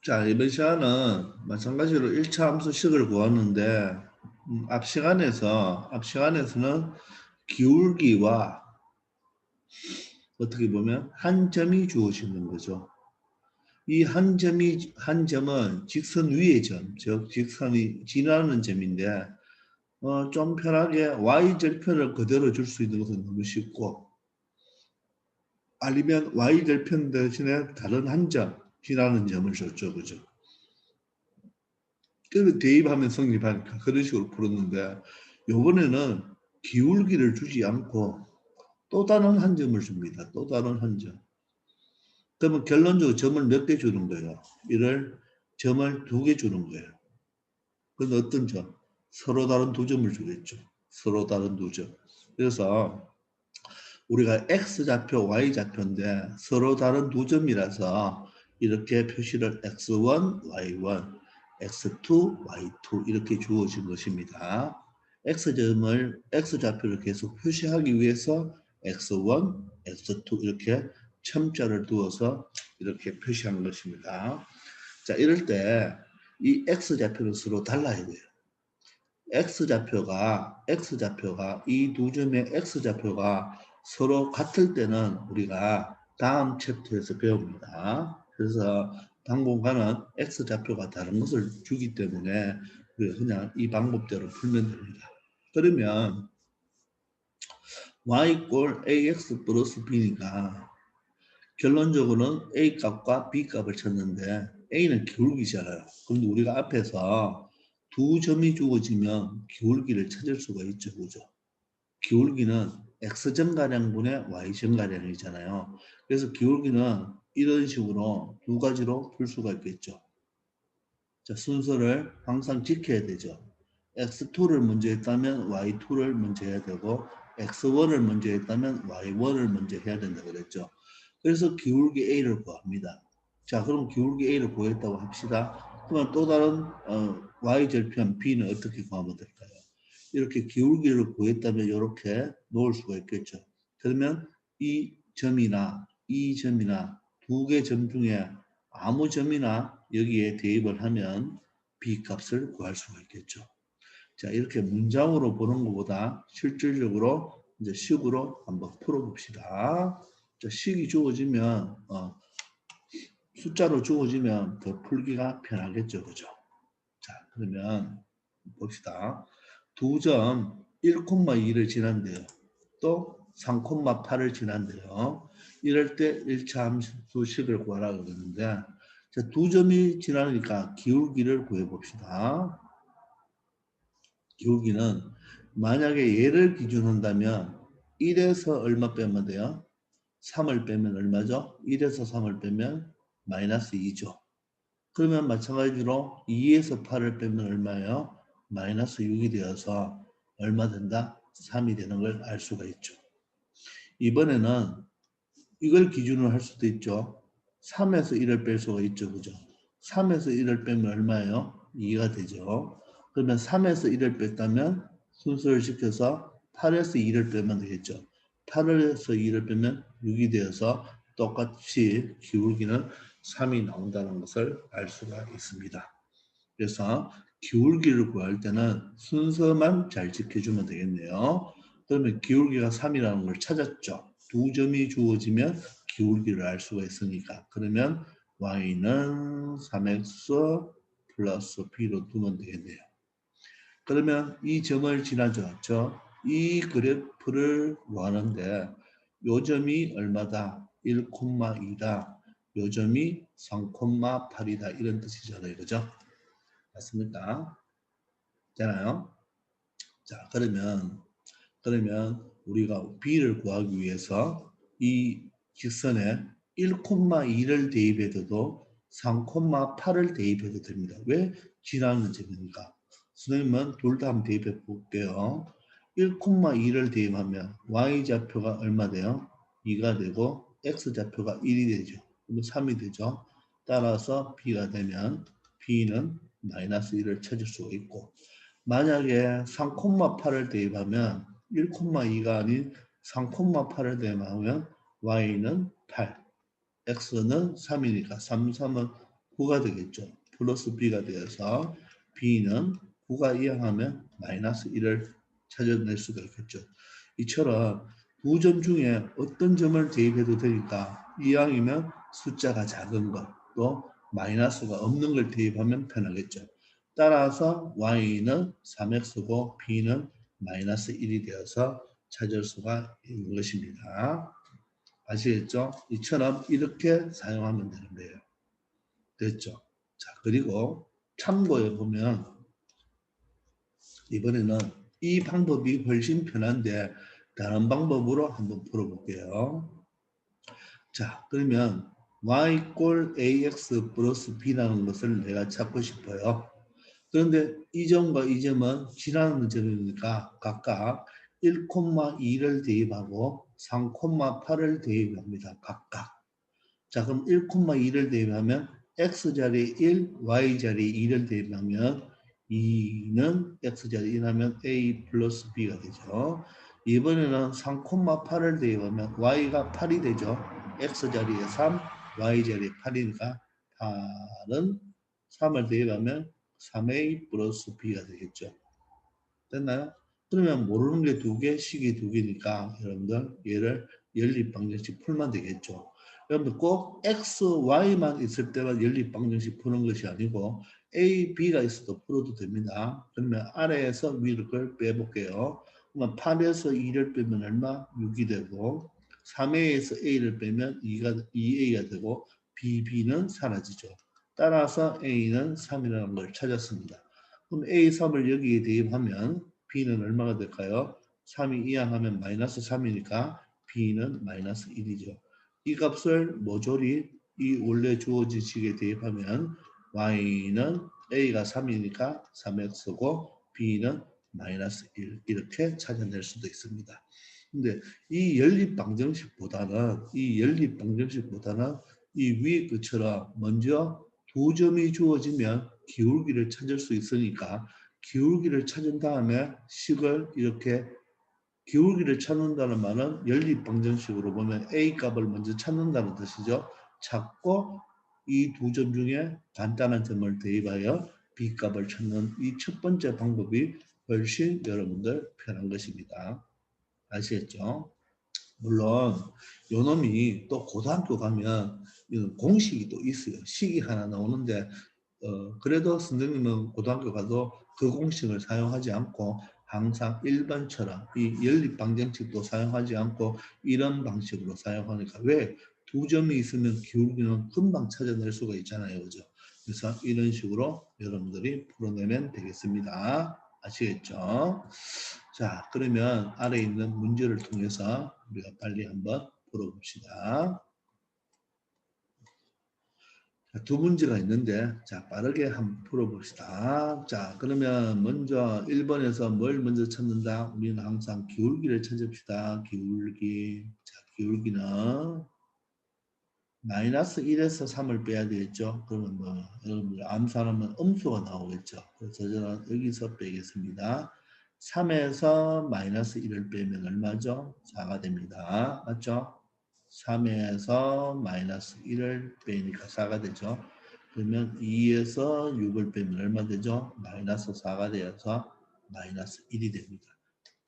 자, 이번 시간은 마찬가지로 1차 함수식을 구하는데 앞 시간에서는 기울기와 어떻게 보면 한 점이 주어지는 거죠. 이 한 점은 직선 위의 점, 즉 직선이 지나는 점인데 좀 편하게 y절편을 그대로 줄 수 있는 것은 너무 쉽고, 아니면 y절편 대신에 다른 한 점, 지나는 점을 줬죠. 그죠? 그래서 대입하면 성립하니까 그런 식으로 풀었는데, 요번에는 기울기를 주지 않고 또 다른 한 점을 줍니다. 또 다른 한 점. 그러면 결론적으로 점을 몇 개 주는 거예요? 이를 점을 2개 주는 거예요. 그건 어떤 점? 서로 다른 두 점을 주겠죠. 서로 다른 두 점. 그래서 우리가 X좌표, Y좌표인데 서로 다른 두 점이라서 이렇게 표시를 X1, Y1, X2, Y2 이렇게 주어진 것입니다. X좌표를 계속 표시하기 위해서 X1, X2 이렇게 첨자를 두어서 이렇게 표시한 것입니다. 자, 이럴 때 이 X좌표는 서로 달라야 돼요. X좌표가 이 두 점의 X좌표가 서로 같을 때는 우리가 다음 챕터에서 배웁니다. 그래서 당분간은 X좌표가 다른 것을 주기 때문에 우리가 그냥 이 방법대로 풀면 됩니다. 그러면 y 꼴 ax 플러스 b니까 결론적으로는 a 값과 b 값을 쳤는데 a는 기울기잖아요. 그런데 우리가 앞에서 두 점이 주어지면 기울기를 찾을 수가 있죠. 그죠? 기울기는 x점가량분의 y점가량이잖아요. 그래서 기울기는 이런 식으로 두 가지로 풀 수가 있겠죠. 자, 순서를 항상 지켜야 되죠. x2를 먼저 했다면 y2를 먼저 해야 되고, x1을 먼저 했다면 y1을 먼저 해야 된다 그랬죠. 그래서 기울기 a를 구합니다. 자, 그럼 기울기 a를 구했다고 합시다. 그러면 또 다른 y절편 b는 어떻게 구하면 될까요? 이렇게 기울기를 구했다면 이렇게 놓을 수가 있겠죠. 그러면 이 점이나 이 점이나 두 개 점 중에 아무 점이나 여기에 대입을 하면 b 값을 구할 수가 있겠죠. 자, 이렇게 문장으로 보는 것보다 실질적으로 이제 식으로 한번 풀어봅시다. 자, 식이 주어지면 숫자로 주어지면 더 풀기가 편하겠죠, 그죠? 자, 그러면 봅시다. 두 점 1,2를 지난대요. 또 3,8을 지난대요. 이럴 때 1차 함수식을 구하라 그러는데, 자, 두 점이 지나니까 기울기를 구해봅시다. 기울기는 만약에 얘를 기준한다면 1에서 얼마 빼면 돼요? 3을 빼면 얼마죠? 1에서 3을 빼면 마이너스 2죠. 그러면 마찬가지로 2에서 8을 빼면 얼마예요? 마이너스 6이 되어서 얼마 된다? 3이 되는 걸 알 수가 있죠. 이번에는 이걸 기준으로 할 수도 있죠. 3에서 1을 뺄 수가 있죠. 그죠? 3에서 1을 빼면 얼마예요? 2가 되죠. 그러면 3에서 1을 뺐다면 순서를 시켜서 8에서 2를 빼면 되겠죠. 8에서 2를 빼면 6이 되어서 똑같이 기울기는 3이 나온다는 것을 알 수가 있습니다. 그래서 기울기를 구할 때는 순서만 잘 지켜주면 되겠네요. 그러면 기울기가 3이라는 걸 찾았죠. 두 점이 주어지면 기울기를 알 수가 있으니까. 그러면 y는 3x 플러스 b로 두면 되겠네요. 그러면 이 점을 지나죠. 이 그래프를 구하는데 요 점이 얼마다? 1,2다. 요 점이 3,8이다. 이런 뜻이잖아요. 그죠? 맞습니까? 있잖아요. 자, 그러면 우리가 b를 구하기 위해서 이 직선에 1,2를 대입해도 3,8을 대입해도 됩니다. 왜? 지나는 점이니까. 선생님은 둘 다 한번 대입해 볼게요. 1,2를 대입하면 y좌표가 얼마 돼요? 2가 되고 x좌표가 1이 되죠. 그러면 3이 되죠. 따라서 b가 되면 b는 마이너스 1을 찾을 수가 있고, 만약에 3,8을 대입하면 1,2가 아닌 3,8을 대입하면 y는 8, x는 3이니까 3, 3은 9가 되겠죠. 플러스 b가 되어서 b는 9가 이항하면 마이너스 1을 찾아낼 수가 있겠죠. 이처럼 두 점 중에 어떤 점을 대입해도 되니까 이항이면 숫자가 작은 것, 또 마이너스가 없는 걸 대입하면 편하겠죠. 따라서 y는 3x고 b는 마이너스 1이 되어서 찾을 수가 있는 것입니다. 아시겠죠? 이처럼 이렇게 사용하면 되는 거예요. 됐죠? 자, 그리고 참고해 보면 이번에는 이 방법이 훨씬 편한데 다른 방법으로 한번 풀어볼게요. 자, 그러면 y 꼴 ax 플러스 b라는 것을 내가 찾고 싶어요. 그런데 이 점과 이 점은 지나는 점이니까 각각 1,2를 대입하고 3,8을 대입합니다. 각각. 자, 그럼 1,2를 대입하면 x자리에 1, y자리에 2를 대입하면 2는 x자리에 1 하면 a 플러스 b가 되죠. 이번에는 3,8을 대입하면 y가 8이 되죠. x자리에 3, y자리에 8이니까 8은 3을 대입하면 3a 플러스 b가 되겠죠. 됐나요? 그러면 모르는 게 두 개, 식이 두 개니까 여러분들 얘를 연립방정식 풀면 되겠죠. 여러분들 꼭 x, y만 있을 때만 연립방정식 푸는 것이 아니고 a, b가 있어도 풀어도 됩니다. 그러면 아래에서 위를 걸 빼볼게요. 그러면 8에서 2를 빼면 얼마? 6이 되고 3a에서 a를 빼면 2a가 되고 b는 사라지죠. 따라서 a는 3이라는 걸 찾았습니다. 그럼 A 3을 여기에 대입하면 B는 얼마가 될까요? 3이 이항하면 마이너스 3이니까 B는 마이너스 1이죠. 이 값을 모조리 이 원래 주어진 식에 대입하면 Y는 A가 3이니까 3X고 B는 마이너스 1 이렇게 찾아낼 수도 있습니다. 근데 이 연립방정식보다는 이 위의 것처럼 먼저 두 점이 주어지면 기울기를 찾을 수 있으니까 기울기를 찾은 다음에 식을 이렇게 기울기를 찾는다는 말은 연립방정식으로 보면 A 값을 먼저 찾는다는 뜻이죠. 찾고 이 두 점 중에 간단한 점을 대입하여 B 값을 찾는 이 첫 번째 방법이 훨씬 여러분들 편한 것입니다. 아시겠죠? 물론 요놈이 또 고등학교 가면 공식이 또 있어요. 식이 하나 나오는데 그래도 선생님은 고등학교 가도 그 공식을 사용하지 않고 항상 1번처럼 이 연립방정식도 사용하지 않고 이런 방식으로 사용하니까 왜? 두 점이 있으면 기울기는 금방 찾아낼 수가 있잖아요. 그죠? 그래서 이런 식으로 여러분들이 풀어내면 되겠습니다. 아시겠죠? 자, 그러면 아래에 있는 문제를 통해서 우리가 빨리 한번 풀어봅시다. 두 문제가 있는데 자 빠르게 한번 풀어봅시다. 자 그러면 먼저 1번에서 뭘 먼저 찾는다? 우리는 항상 기울기를 찾읍시다. 기울기. 자 기울기는 마이너스 1에서 3을 빼야 되겠죠. 그러면 뭐 여러분들 암산하면 음수가 나오겠죠. 그래서 저는 여기서 빼겠습니다. 3에서 마이너스 1을 빼면 얼마죠? 4가 됩니다. 맞죠? 3에서 마이너스 1을 빼니까 4가 되죠. 그러면 2에서 6을 빼면 얼마 되죠? 마이너스 4가 되어서 마이너스 1이 됩니다.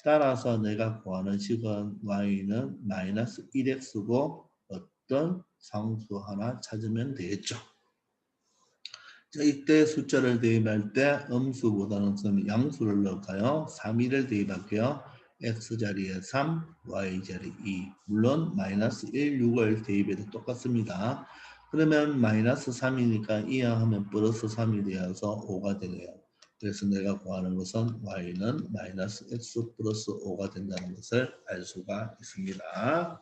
따라서 내가 구하는 식은 y는 마이너스 1x고 어떤 상수 하나 찾으면 되겠죠. 자, 이때 숫자를 대입할 때 음수보다는 양수를 넣을까요? 3, 2를 대입할게요. x자리에 3, y자리 2. 물론 마이너스 1, 6을 대입해도 똑같습니다. 그러면 마이너스 3이니까 이항하면 플러스 3이 되어서 5가 되네요. 그래서 내가 구하는 것은 y는 마이너스 x 플러스 5가 된다는 것을 알 수가 있습니다.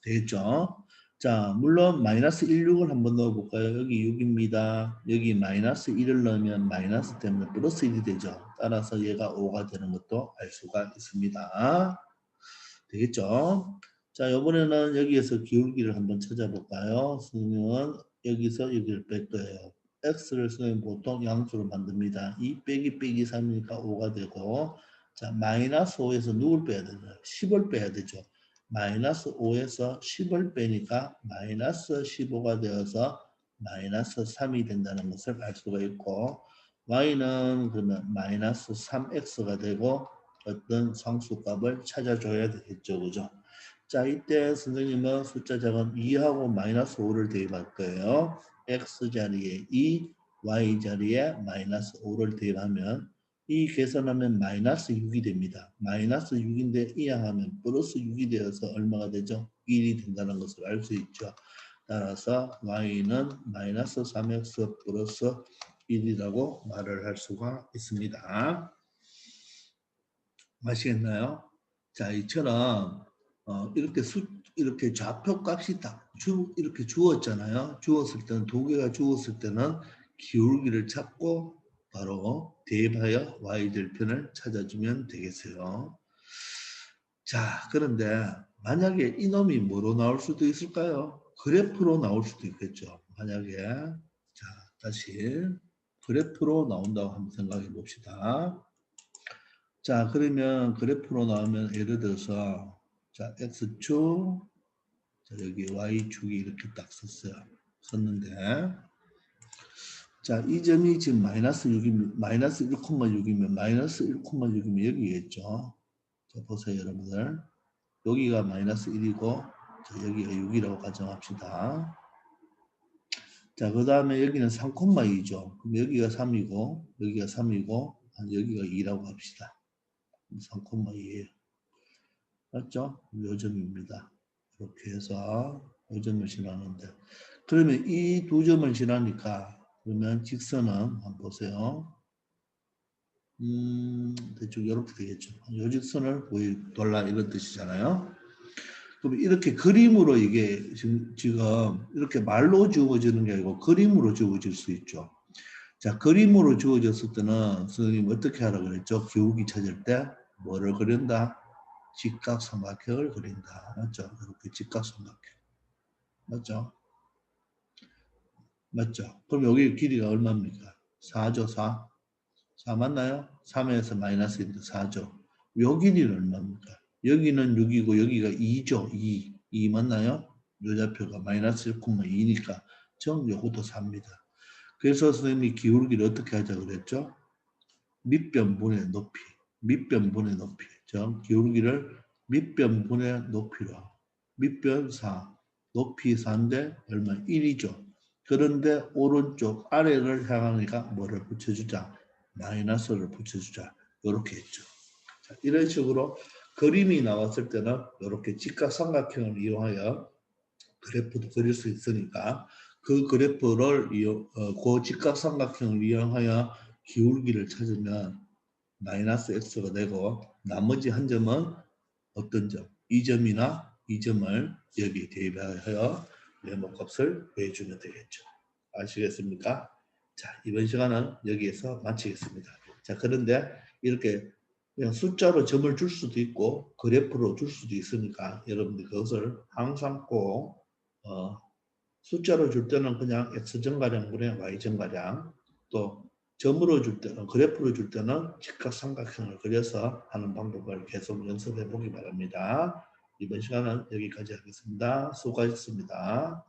되겠죠? 자, 물론 마이너스 16을 한번 넣어볼까요? 여기 6입니다. 여기 마이너스 1을 넣으면 마이너스 때문에 플러스 1이 되죠. 따라서 얘가 5가 되는 것도 알 수가 있습니다. 되겠죠? 자, 이번에는 여기에서 기울기를 한번 찾아볼까요? 선생님은 여기서 여기를 뺄 거예요. x를 쓰면 보통 양수로 만듭니다. 2 빼기 빼기 3이니까 5가 되고 자, 마이너스 5에서 누굴 빼야 되나요? 10을 빼야 되죠. 마이너스 5에서 10을 빼니까 마이너스 15가 되어서 마이너스 3이 된다는 것을 알 수가 있고 y는 그러면 마이너스 3x가 되고 어떤 상수값을 찾아줘야 되겠죠. 그죠? 자, 이때 선생님은 숫자 작은 2하고 마이너스 5를 대입할 거예요. x 자리에 2, y 자리에 마이너스 5를 대입하면 이 계산하면 마이너스 6이 됩니다. 마이너스 6인데 이항하면 플러스 6이 되어서 얼마가 되죠? 1이 된다는 것을 알 수 있죠. 따라서 y는 마이너스 3x 플러스 1이라고 말을 할 수가 있습니다. 아시겠나요? 자, 이처럼 이렇게 좌표 값이 이렇게 주었잖아요. 주었을 때는 두 개가 주었을 때는 기울기를 찾고 바로 대입하여 y절편을 찾아주면 되겠어요. 자, 그런데 만약에 이놈이 뭐로 나올 수도 있을까요? 그래프로 나올 수도 있겠죠. 만약에 자, 다시 그래프로 나온다고 한번 생각해 봅시다. 자, 그러면 그래프로 나오면 예를 들어서 자, x축 자, 여기 y축이 이렇게 딱 썼는데 자, 이 점이 지금 마이너스 6이면 마이너스 1,6이면 마이너스 1,6이면 여기겠죠. 자, 보세요, 여러분들. 여기가 마이너스 1이고 자, 여기가 6이라고 가정합시다. 자, 그 다음에 여기는 3,2죠. 그럼 여기가 3이고 여기가 3이고 여기가 2라고 합시다. 3,2예요. 맞죠? 요점입니다. 이렇게 해서 요점을 지나는데 그러면 이 두 점을 지나니까 그러면 직선은 한번 보세요. 대충 이렇게 되겠죠. 요직선을 보여달라 이런 뜻이잖아요. 그럼 이렇게 그림으로 이게 지금 이렇게 말로 주어지는 게 아니고 그림으로 주어질 수 있죠. 자, 그림으로 주어졌을 때는 선생님 어떻게 하라 그랬죠? 기울기 찾을 때 뭐를 그린다? 직각삼각형을 그린다. 맞죠? 이렇게 직각삼각형. 맞죠? 맞죠? 그럼 여기 길이가 얼마입니까? 4죠, 4. 4 맞나요? 3에서 마이너스 1인데 4죠. 요 길이는 얼마입니까? 여기는 6이고 여기가 2죠. 2. 2 맞나요? 요 좌표가 마이너스 1,2니까 정 요것도 4입니다. 그래서 선생님이 기울기를 어떻게 하자 그랬죠? 밑변분의 높이. 밑변분의 높이. 정 기울기를 밑변분의 높이로. 밑변 4. 높이 4인데 얼마? 1이죠. 그런데 오른쪽 아래를 향하니까 뭐를 붙여주자? 마이너스를 붙여주자. 이렇게 했죠. 자, 이런 식으로 그림이 나왔을 때는 이렇게 직각삼각형을 이용하여 그래프도 그릴 수 있으니까 그 그래프를 그 직각삼각형을 이용하여 기울기를 찾으면 마이너스 x가 되고 나머지 한 점은 어떤 점? 이 점이나 이 점을 여기 대입하여 네모값을 구해주면 되겠죠. 아시겠습니까? 자, 이번 시간은 여기에서 마치겠습니다. 자, 그런데 이렇게 그냥 숫자로 점을 줄 수도 있고 그래프로 줄 수도 있으니까 여러분들 그것을 항상 꼭 숫자로 줄 때는 그냥 x정가량분의 y정가량 또 점으로 줄 때는 그래프로 줄 때는 직각삼각형을 그려서 하는 방법을 계속 연습해 보기 바랍니다. 이번 시간은 여기까지 하겠습니다. 수고하셨습니다.